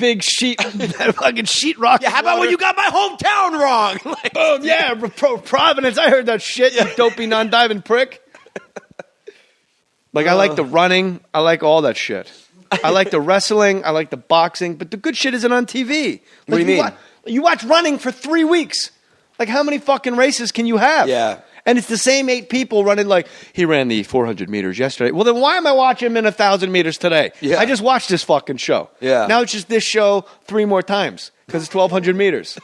big sheet, that fucking sheetrock. Yeah, how about when you got my hometown wrong? Like, oh, yeah, Providence. I heard that shit, you dopey, non-diving prick. Like, I like the running. I like all that shit. I like the wrestling. I like the boxing. But the good shit isn't on TV. Like, what do you mean? You watch running for 3 weeks. Like, how many fucking races can you have? Yeah. And it's the same 8 people running like, he ran the 400 meters yesterday. Well, then why am I watching him in 1,000 meters today? Yeah. I just watched this fucking show. Yeah. Now it's just this show 3 more times because it's 1,200 meters.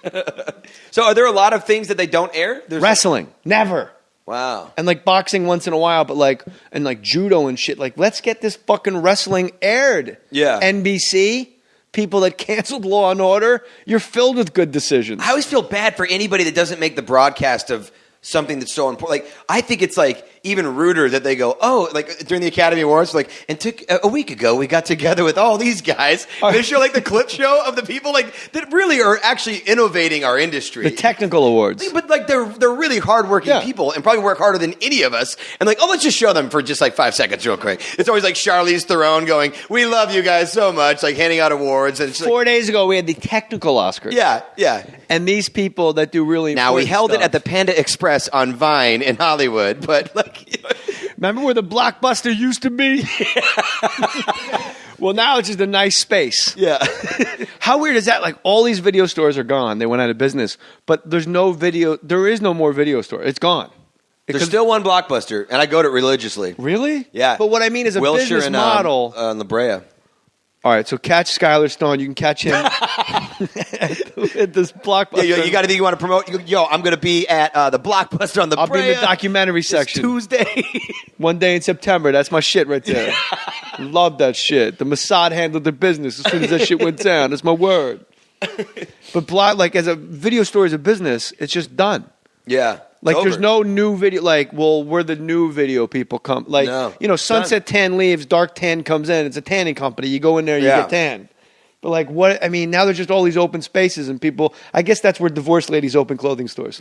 So are there a lot of things that they don't air? Wrestling. Never. Wow. And like boxing once in a while, but like, and like judo and shit. Like, let's get this fucking wrestling aired. Yeah. NBC, people that canceled Law and Order, you're filled with good decisions. I always feel bad for anybody that doesn't make the broadcast of something that's so important. Like, I think it's like even ruder that they go, oh, like during the Academy Awards, like, and a week ago we got together with all these guys. They show like the clip show of the people like that really are actually innovating our industry. The technical awards. But like they're really hardworking people and probably work harder than any of us. And like, oh, let's just show them for just like 5 seconds real quick. It's always like Charlize Theron going, we love you guys so much, like handing out awards. And it's 4 days ago we had the technical Oscars. Yeah, yeah. And these people that do really now we held stuff. it at the Panda Express on Vine in Hollywood, but like, remember where the Blockbuster used to be? Well, now it's just a nice space. Yeah. How weird is that? Like, all these video stores are gone. They went out of business. But there's no video. There is no more video store. It's gone. There's still one Blockbuster, and I go to it religiously. Really? Yeah. But what I mean is a Wilshire business and, model. La Brea. All right, so catch Skyler Stone. You can catch him at this Blockbuster. Yeah, you got to think you want to promote. Yo, I'm going to be at the Blockbuster on the I'll Brea. be in the documentary section. Tuesday. One day in September. That's my shit right there. Love that shit. The Mossad handled their business as soon as that shit went down. That's my word. But like as a video store as a business, it's just done. Yeah. Like, there's no new video. Like, well, we're the new video people come. Like, you know, Sunset Tan leaves, Dark Tan comes in. It's a tanning company. You go in there, you get tan. But, like, what? I mean, now there's just all these open spaces and people. I guess that's where divorced ladies open clothing stores.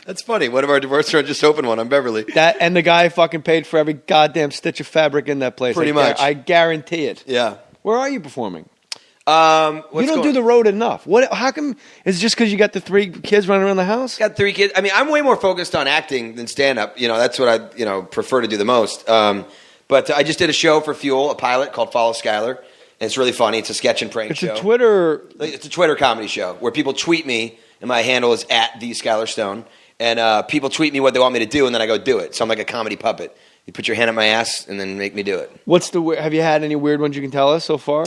That's funny. One of our divorce stores just opened one on Beverly. That and the guy fucking paid for every goddamn stitch of fabric in that place. Pretty much. I guarantee it. Yeah. Where are you performing? You don't do the road enough. What? How come? Is it just because you got the 3 kids running around the house? Got 3 kids. I mean, I'm way more focused on acting than stand-up. You know, that's what I prefer to do the most. But I just did a show for Fuel, a pilot called Follow Skyler. And it's really funny. It's a sketch and prank show. It's a Twitter comedy show where people tweet me, and my handle is @TheSkylerStone. And people tweet me what they want me to do, and then I go do it. So I'm like a comedy puppet. You put your hand on my ass, and then make me do it. Have you had any weird ones you can tell us so far?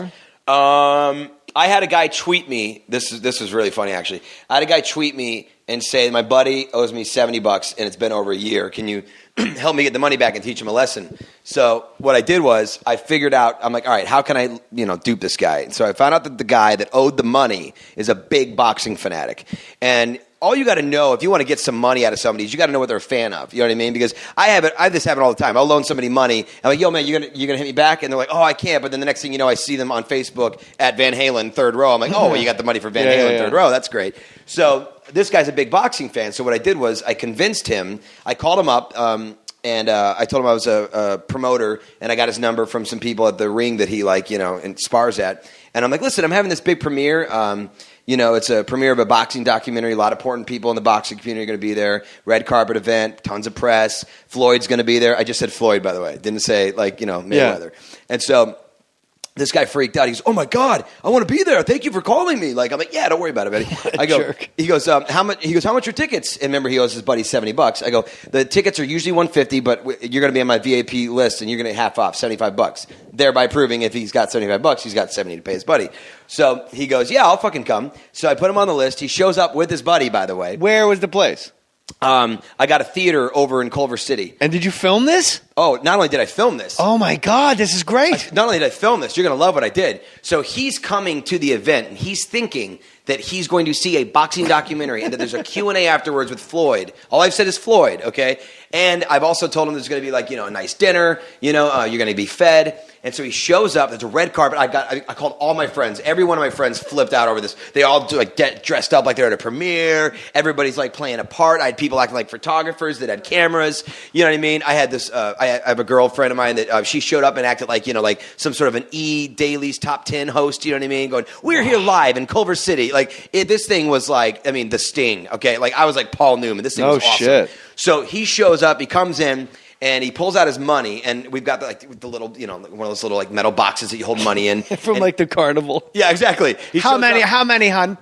I had a guy tweet me. This was really funny, actually. I had a guy tweet me and say, my buddy owes me $70 and it's been over a year. Can you help me get the money back and teach him a lesson? So what I did was I figured out, I'm like, all right, how can I, dupe this guy? So I found out that the guy that owed the money is a big boxing fanatic. And all you got to know if you want to get some money out of somebody is you got to know what they're a fan of. You know what I mean? Because I have this happen all the time. I'll loan somebody money. I'm like, yo, man, you're gonna hit me back? And they're like, oh, I can't. But then the next thing you know, I see them on Facebook at Van Halen, 3rd row. I'm like, oh, well, you got the money for Van Halen, 3rd row. That's great. So this guy's a big boxing fan. So what I did was I convinced him. I called him up. And I told him I was a promoter, and I got his number from some people at the ring that he and spars at. And I'm like, listen, I'm having this big premiere. It's a premiere of a boxing documentary. A lot of important people in the boxing community are going to be there. Red carpet event, tons of press. Floyd's going to be there. I just said Floyd, by the way. Didn't say Mayweather. And so this guy freaked out. He goes, oh my God, I want to be there. Thank you for calling me. I'm like, yeah, don't worry about it, buddy. I go, jerk. He goes, how much? He goes, how much are tickets? And remember, he owes his buddy $70. I go, the tickets are usually $150, but you're going to be on my VIP list and you're going to half off $75. Thereby proving if he's got $75, he's got $70 to pay his buddy. So he goes, yeah, I'll fucking come. So I put him on the list. He shows up with his buddy, by the way. Where was the place? I got a theater over in Culver City. And did you film this? Oh, not only did I film this. Oh, my God, this is great. Not only did I film this, you're going to love what I did. So he's coming to the event, and he's thinking that he's going to see a boxing documentary and that there's a Q&A afterwards with Floyd. All I've said is Floyd, okay? And I've also told him there's going to be a nice dinner, you're going to be fed. And so he shows up. There's a red carpet. I called all my friends. Every one of my friends flipped out over this. They all dressed up like they're at a premiere. Everybody's playing a part. I had people acting like photographers that had cameras. You know what I mean? I had this. I I have a girlfriend of mine that she showed up and acted like, like some sort of an Daily's top 10 host, you know what I mean? Going, we're here live in Culver City. Like, this thing was like, the Sting, okay? Like, I was like Paul Newman. This thing was awesome. Shit. So he shows up, he comes in, and he pulls out his money, and we've got the little, one of those little like metal boxes that you hold money in from like the carnival. Yeah, exactly. How many, hon?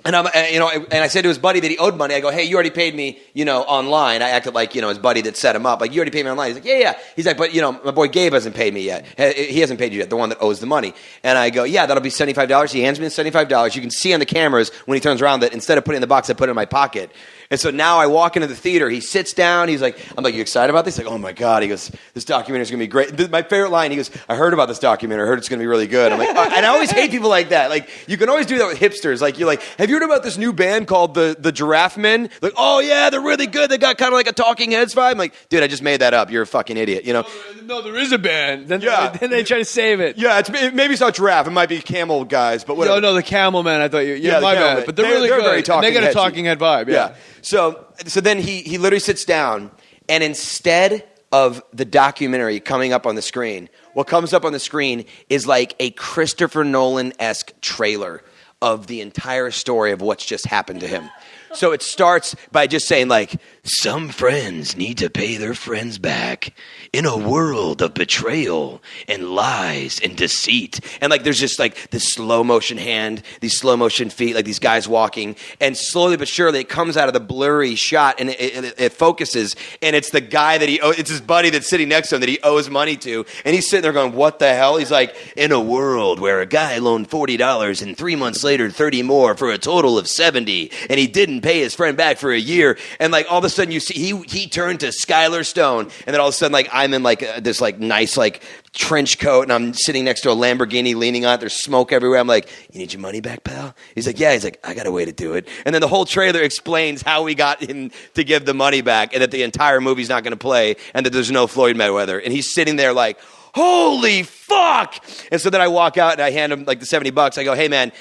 And I said to his buddy that he owed money. I go, hey, you already paid me, online. I acted like, his buddy that set him up. Like, you already paid me online. He's like, yeah. He's like, but my boy Gabe hasn't paid me yet. He hasn't paid you yet. The one that owes the money. And I go, yeah, that'll be $75. He hands me the $75. You can see on the cameras when he turns around that instead of putting it in the box, I put it in my pocket. And so now I walk into the theater. He sits down. I'm like, you excited about this? He's like, oh my God. He goes, this documentary is going to be great. My favorite line, he goes, I heard about this documentary. I heard it's going to be really good. I'm like, oh. And I always hate people like that. Like, you can always do that with hipsters. Like, you're like, have you heard about this new band called the Giraffe Men? Like, oh yeah, they're really good. They got kind of like a Talking Heads vibe. I'm like, dude, I just made that up. You're a fucking idiot. No, there is a band. Then they try to save it. Yeah, maybe it's not Giraffe. It might be Camel guys, but whatever. No, the Camel Man. I thought my bad. But they're really good. Very talking, and they got a Talking Head vibe. Yeah. So then he literally sits down, and instead of the documentary coming up on the screen, what comes up on the screen is like a Christopher Nolan-esque trailer of the entire story of what's just happened to him. So it starts by just saying like, some friends need to pay their friends back in a world of betrayal and lies and deceit. And like, there's just like this slow motion hand, these slow motion feet, like these guys walking, and slowly but surely it comes out of the blurry shot and it focuses, and it's the guy that it's his buddy that's sitting next to him that he owes money to. And he's sitting there going, what the hell? He's like, in a world where a guy loaned $40 and 3 months later, 30 more for a total of 70, and he didn't pay his friend back for a year. And like all of a sudden you see he turned to Skyler Stone, and then all of a sudden like I'm in like this like nice like trench coat, and I'm sitting next to a Lamborghini leaning on it. There's smoke everywhere. I'm like, you need your money back, pal? He's like, yeah. He's like, I got a way to do it. And then the whole trailer explains how we got him to give the money back, and that the entire movie's not going to play, and that there's no Floyd Mayweather. And he's sitting there like, holy fuck. And so then I walk out and I hand him like the $70. I go, hey man,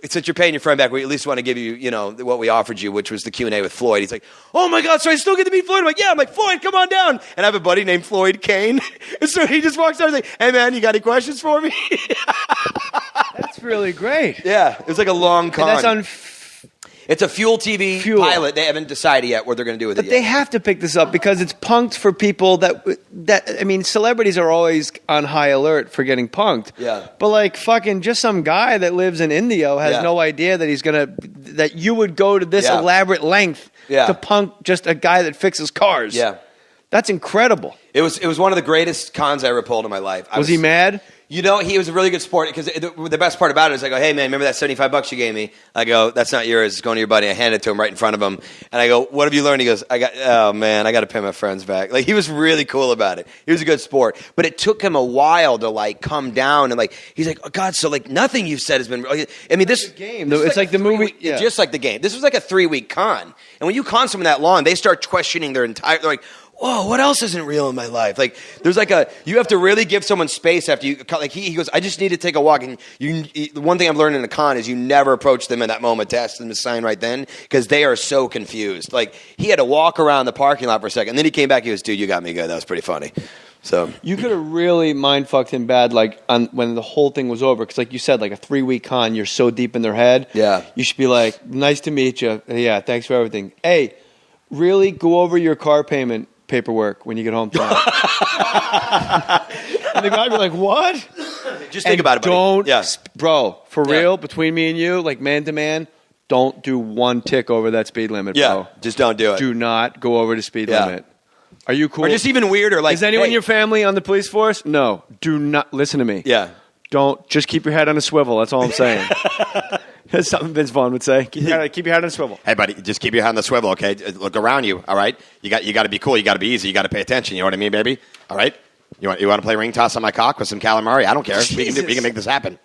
since you're paying your friend back, we at least want to give you, what we offered you, which was the Q&A with Floyd. He's like, oh my God, so I still get to meet Floyd? I'm like, yeah. I'm like, Floyd, come on down. And I have a buddy named Floyd Kane. And so he just walks out and he's like, hey man, you got any questions for me? That's really great. Yeah. It was like a long con. And that's on it's a Fuel TV pilot. They haven't decided yet what they're going to do with it yet. But they have to pick this up because it's punked for people that celebrities are always on high alert for getting punked. Yeah. But like fucking just some guy that lives in India has no idea that that you would go to this elaborate length to punk just a guy that fixes cars. Yeah. That's incredible. It was one of the greatest cons I ever pulled in my life. Was he mad? He was a really good sport, because the best part about it is I go, hey man, remember that $75 you gave me? I go, that's not yours, it's going to your buddy. I hand it to him right in front of him, and I go, what have you learned? He goes, I got to pay my friends back. Like, he was really cool about it. He was a good sport, but it took him a while to like come down, and like he's like, oh God, so like nothing you've said has been. I mean, this game. It's like the movie, just like the game. This was like a 3-week con, and when you con someone that long, they start questioning their entire. They're like, whoa, what else isn't real in my life? Like, there's like you have to really give someone space after you, like he goes, I just need to take a walk. And the one thing I've learned in a con is you never approach them in that moment to ask them to sign right then, because they are so confused. Like, he had to walk around the parking lot for a second. And then he came back, he goes, dude, you got me good. That was pretty funny. So you could have really mind fucked him bad, like when the whole thing was over, because like you said, like a 3-week con, you're so deep in their head. Yeah, you should be like, nice to meet you. Yeah, thanks for everything. Hey, really go over your car payment paperwork when you get home tonight. And the guy would be like, what? Just think about it, buddy. Bro, for real, between me and you, like man to man, don't do one tick over that speed limit, bro. Just don't do it. Do not go over the speed limit. Are you cool? Or just even weirder, like, is anyone in your family on the police force? No. Do not listen to me. Yeah. Don't. Just keep your head on a swivel. That's all I'm saying. That's something Vince Vaughn would say. Keep your head on a swivel. Hey, buddy, just keep your head on the swivel, okay? Look around you, all right? You got to be cool. You got to be easy. You got to pay attention. You know what I mean, baby? All right? You want to play ring toss on my cock with some calamari? I don't care. We can make this happen.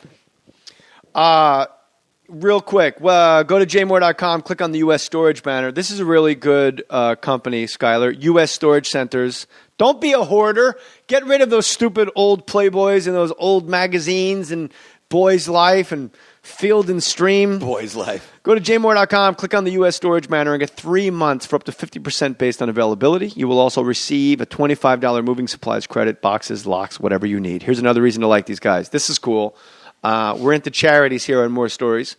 Real quick, go to jmoore.com, click on the U.S. Storage banner. This is a really good company, Skyler. U.S. Storage Centers. Don't be a hoarder. Get rid of those stupid old Playboys and those old magazines and Boys Life and Field and Stream. Boys Life. Go to jmoore.com, click on the U.S. storage banner, and get 3 months for up to 50% based on availability. You will also receive a $25 moving supplies credit, boxes, locks, whatever you need. Here's another reason to like these guys. This is cool. We're into charities here on More Stories.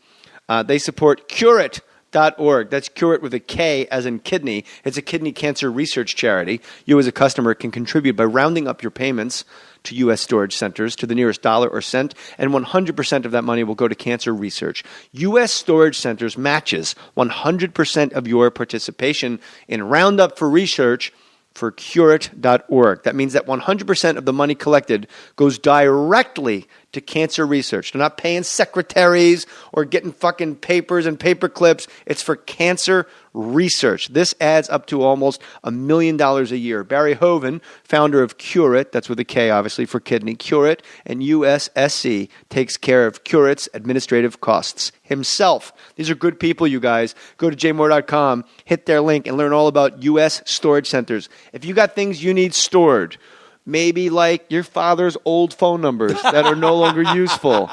They support Curate.org. That's Curate with a K as in kidney. It's a kidney cancer research charity. You as a customer can contribute by rounding up your payments to U.S. storage centers to the nearest dollar or cent, and 100% of that money will go to cancer research. U.S. storage centers matches 100% of your participation in Roundup for research for Curate.org. That means that 100% of the money collected goes directly to cancer research. They're not paying secretaries or getting fucking papers and paper clips. It's for cancer research. This adds up to almost $1 million a year. Barry Hoven, founder of Curate, that's with a K obviously for kidney, Curate, and USSC takes care of Curate's administrative costs himself. These are good people, you guys. Go to jmore.com, hit their link, and learn all about U.S. storage centers. If you got things you need stored, maybe like your father's old phone numbers that are no longer useful,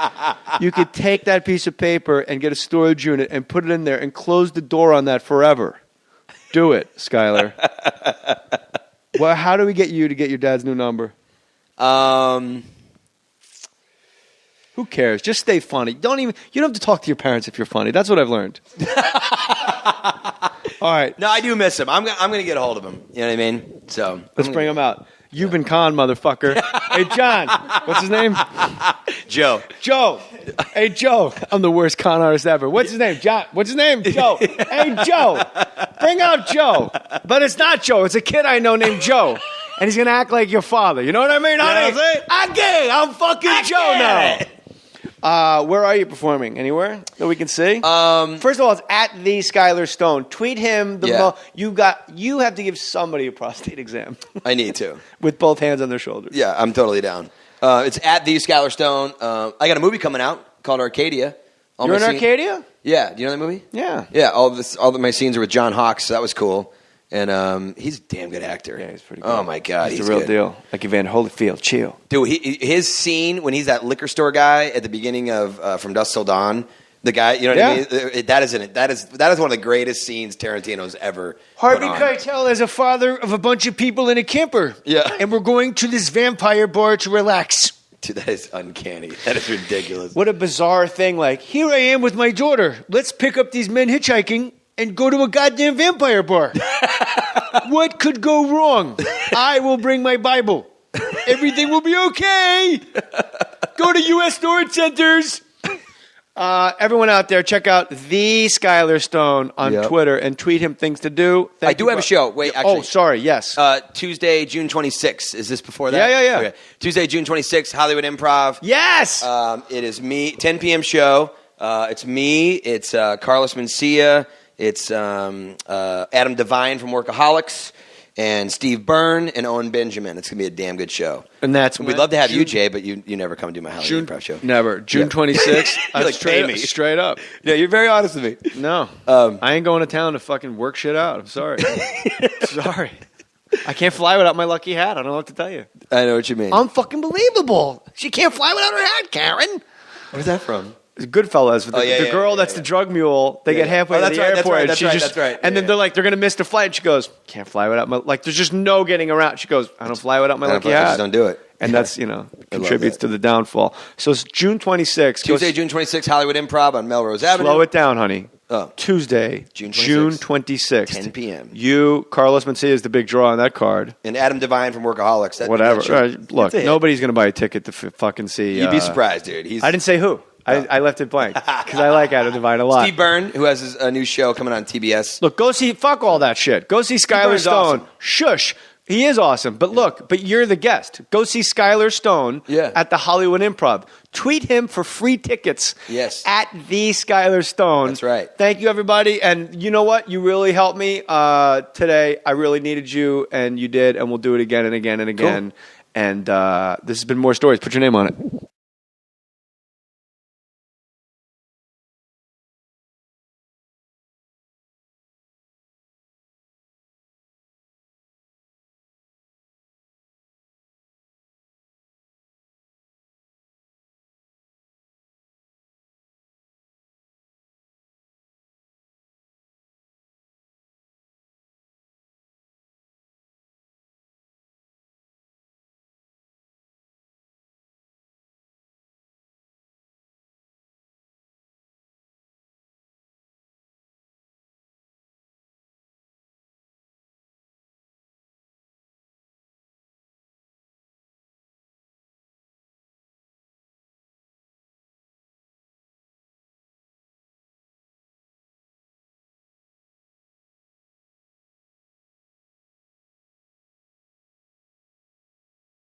you could take that piece of paper and get a storage unit and put it in there and close the door on that forever. Do it, Skyler. Well, how do we get you to get your dad's new number? Who cares? Just stay funny. You don't have to talk to your parents if you're funny. That's what I've learned. All right. No, I do miss him. I'm going to get a hold of him. You know what I mean? So let's bring him out. You've been con, motherfucker. Hey, John. What's his name? Joe. Joe. Hey, Joe. I'm the worst con artist ever. What's his name? John. What's his name? Joe. Hey, Joe. Bring out Joe. But it's not Joe. It's a kid I know named Joe. And he's going to act like your father. You know what I mean, honey? I get it. I'm fucking Joe now. Where are you performing? Anywhere that we can see? First of all, it's at the Skyler Stone. Tweet him. You have to give somebody a prostate exam. I need to. With both hands on their shoulders. Yeah, I'm totally down. It's at the Skyler Stone. I got a movie coming out called Arcadia. You're in Arcadia? Yeah. Do you know that movie? Yeah. Yeah. All of my scenes are with John Hawkes, so that was cool. And he's a damn good actor. Yeah, he's pretty good. Oh, my God. He's the real deal. Like Evander Holyfield. Chill. Dude, his scene when he's that liquor store guy at the beginning of From Dusk Till Dawn, the guy, you know what I mean? That is in it. That is one of the greatest scenes Tarantino's ever Harvey put on. Keitel is a father of a bunch of people in a camper. Yeah. And we're going to this vampire bar to relax. Dude, that is uncanny. That is ridiculous. What a bizarre thing. Like, here I am with my daughter. Let's pick up these men hitchhiking and go to a goddamn vampire bar. What could go wrong? I will bring my Bible. Everything will be okay. Go to U.S. storage centers. Everyone out there, check out the Skyler Stone on Twitter and tweet him things to do. I do have a show. Wait, actually. Oh, sorry. Yes. Tuesday, June 26th. Is this before that? Yeah. Okay. Tuesday, June 26th, Hollywood Improv. Yes. It is me. 10 p.m. show. It's me. It's Carlos Mencia. It's Adam Devine from Workaholics, and Steve Byrne and Owen Benjamin. It's going to be a damn good show. And that's we'd love to have you, Jay, but you never come do my Hollywood Improv show. Never. June 26th. Like, straight up. Yeah, you're very honest with me. No. I ain't going to town to fucking work shit out. I'm sorry. Sorry. I can't fly without my lucky hat. I don't know what to tell you. I know what you mean. Unfucking believable. She can't fly without her hat, Karen. Where's that from? Goodfellas. The girl that's the drug mule, they get halfway to the airport. That's right. And then they're like, they're going to miss the flight. And she goes, can't fly without my... Like, there's just no getting around. She goes, I don't fly without my lucky hat. I just don't do it. And that's, contributes to the downfall. So it's June 26th. Tuesday, June 26th, Hollywood Improv on Melrose Avenue. Slow it down, honey. Oh. Tuesday, June 26th. 10 p.m. You, Carlos Mencia is the big draw on that card. And Adam Devine from Workaholics. Whatever. Look, nobody's going to buy a ticket to fucking see... You'd be surprised, dude. I didn't say who. I left it blank because I like Adam Devine a lot. Steve Byrne, who has a new show coming on TBS. Look, go see, fuck all that shit. Go see Skyler Stone. Awesome. Shush. He is awesome. But look, you're the guest. Go see Skyler Stone at the Hollywood Improv. Tweet him for free tickets at the Skyler Stone. That's right. Thank you, everybody. And you know what? You really helped me today. I really needed you, and you did, and we'll do it again and again and again. Cool. And this has been More Stories. Put your name on it.